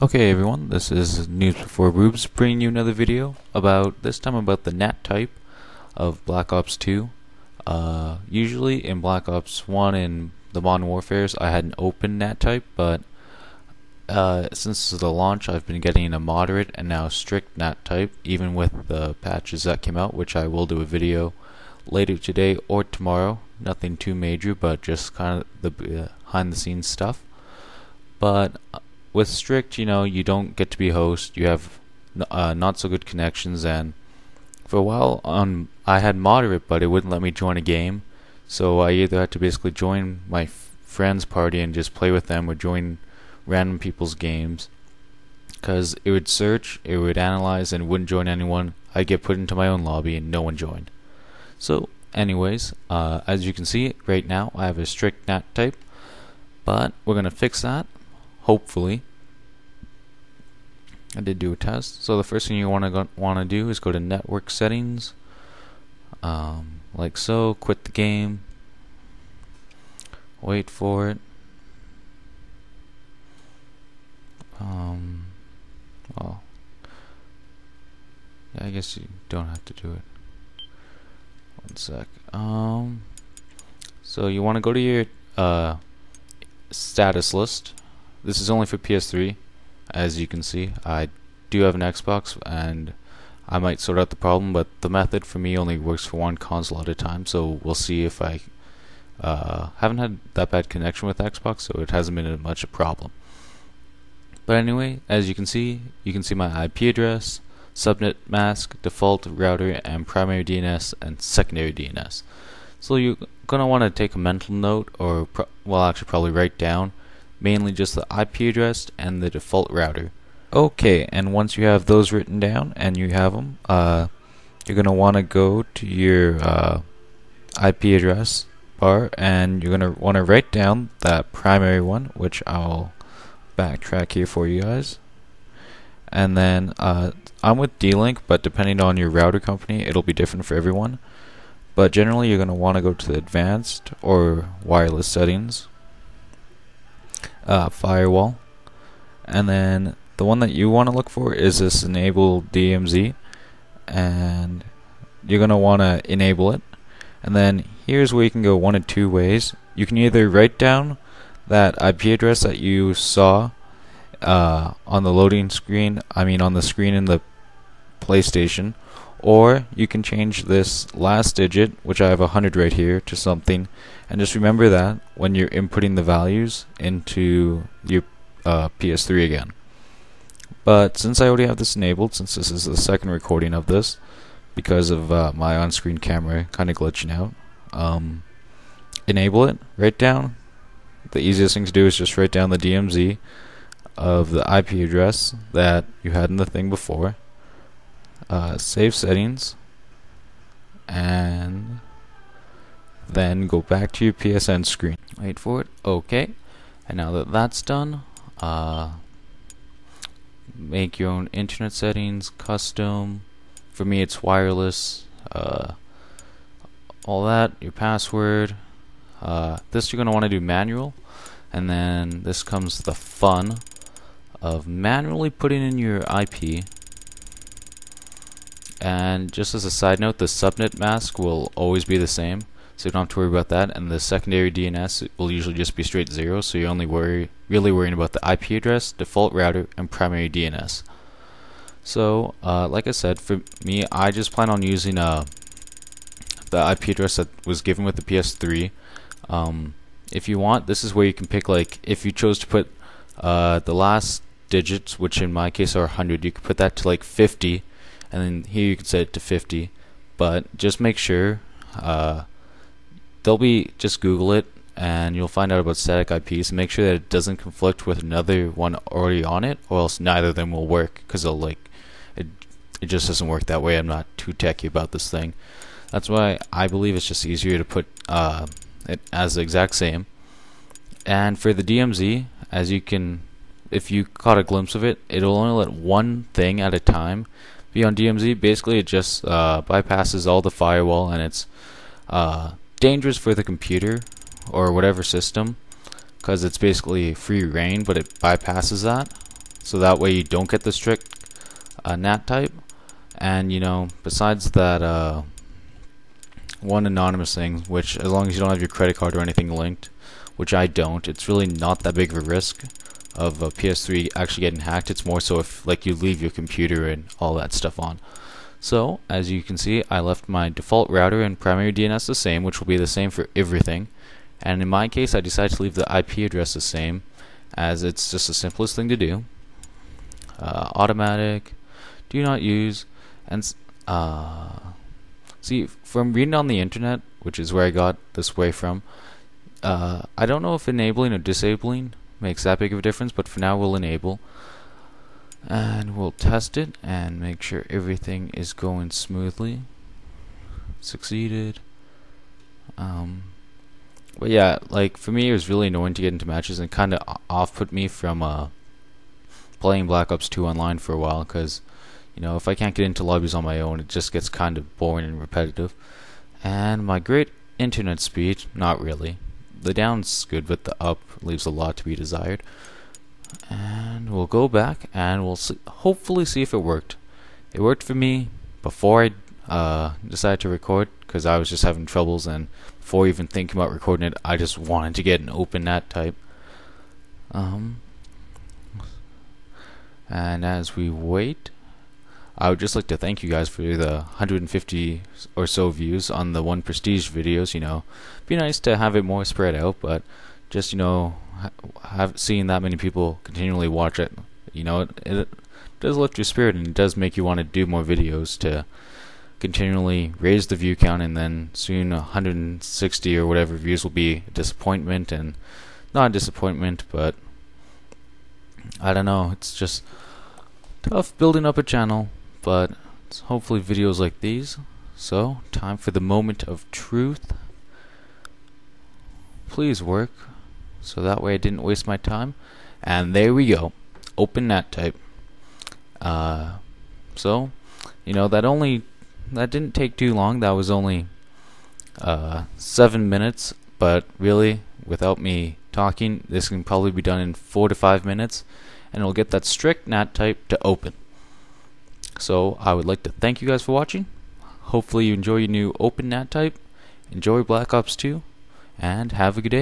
Okay everyone, this is News Before Boobs bringing you another video this time about the NAT type of Black Ops 2. Usually in Black Ops 1 in the Modern Warfares I had an open NAT type, but since the launch I've been getting a moderate and now strict NAT type, even with the patches that came out, which I will do a video later today or tomorrow. Nothing too major, but just kind of the behind the scenes stuff. But with strict, you don't get to be host. You have not so good connections, and for a while I had moderate, but it wouldn't let me join a game. So I either had to basically join my friend's party and just play with them, or join random people's games, because it would search, it would analyze, and wouldn't join anyone. I'd get put into my own lobby and no one joined. So anyways, as you can see right now, I have a strict NAT type, but we're gonna fix that. Hopefully. I did do a test. So the first thing you want to do is go to network settings, like so. Quit the game. Wait for it. Well, yeah, I guess you don't have to do it. One sec. So you want to go to your status list. This is only for PS3. As you can see, I do have an Xbox, and I might sort out the problem, but the method for me only works for one console at a time, so we'll see. If I haven't had that bad connection with Xbox, so it hasn't been much a problem. But anyway, as you can see my IP address, subnet mask, default router, and primary DNS and secondary DNS. So you're gonna want to take a mental note, or actually probably write down mainly just the IP address and the default router. Okay, and once you have those written down and you have them, you're gonna want to go to your IP address bar, and you're gonna want to write down that primary one, which I'll backtrack here for you guys. And then I'm with D-Link, but depending on your router company, it'll be different for everyone. But generally, you're gonna want to go to the advanced or wireless settings. Firewall, and then the one that you want to look for is this enable DMZ, and you're going to want to enable it. And then here's where you can go one of two ways. You can either write down that IP address that you saw on the loading screen, on the screen in the PlayStation, or you can change this last digit, which I have 100 right here, to something, and just remember that when you're inputting the values into your PS3 again. But since I already have this enabled, since this is the second recording of this, because of my on-screen camera kind of glitching out, enable it, write down. The easiest thing to do is just write down the DMZ of the IP address that you had in the thing before. Save settings, and then go back to your PSN screen. Wait for it. Okay, and now that that's done, make your own internet settings, custom. For me, it's wireless. All that, your password. This you're gonna want to do manual, and then this comes the fun of manually putting in your IP. And just as a side note, the subnet mask will always be the same, so you don't have to worry about that. And the secondary DNS will usually just be straight 0, so you're only really worrying about the IP address, default router, and primary DNS. So, like I said, for me, I just plan on using the IP address that was given with the PS3. If you want, this is where you can pick, like, if you chose to put the last digits, which in my case are 100, you could put that to like 50. And then here you can set it to 50, but just make sure just Google it and you'll find out about static IPs, and make sure that it doesn't conflict with another one already on it, or else neither of them will work, because it just doesn't work that way. I'm not too techy about this thing. That's why I believe it's just easier to put it as the exact same. And for the DMZ, if you caught a glimpse of it, it'll only let one thing at a time be on DMZ. Basically, it just bypasses all the firewall, and it's dangerous for the computer or whatever system, because it's basically free reign, but it bypasses that. so that way you don't get the strict NAT type. And besides that one anonymous thing, which as long as you don't have your credit card or anything linked, which I don't, it's really not that big of a risk of a PS3 actually getting hacked. It's more so if like you leave your computer and all that stuff on. So as you can see, I left my default router and primary DNS the same, which will be the same for everything. And in my case, I decided to leave the IP address the same, as it's just the simplest thing to do. Automatic, do not use, and see, from reading on the internet, which is where I got this way from, I don't know if enabling or disabling makes that big of a difference, but for now we'll enable. And we'll test it and make sure everything is going smoothly. Succeeded. But yeah, like for me it was really annoying to get into matches and kind of off-put me from playing Black Ops 2 online for a while, because if I can't get into lobbies on my own, it just gets kind of boring and repetitive. And my great internet speed, not really. The down's good, but the up leaves a lot to be desired. And we'll go back and we'll hopefully see if it worked. It worked for me before I decided to record, because I was just having troubles, and before even thinking about recording it, I just wanted to get an open NAT type. And as we wait, I would just like to thank you guys for the 150 or so views on the one Prestige videos. Be nice to have it more spread out, but just have seen that many people continually watch it, it does lift your spirit, and it does make you want to do more videos to continually raise the view count. And then soon 160 or whatever views will be a disappointment, and not a disappointment, but I don't know, it's just tough building up a channel, but it's hopefully videos like these. So time for the moment of truth. Please work, so that way I didn't waste my time. And there we go, open NAT type. So that didn't take too long. That was only 7 minutes, but really without me talking, this can probably be done in 4 to 5 minutes, and it'll get that strict NAT type to open. So I would like to thank you guys for watching. Hopefully you enjoy your new open NAT type, enjoy Black Ops 2, and have a good day.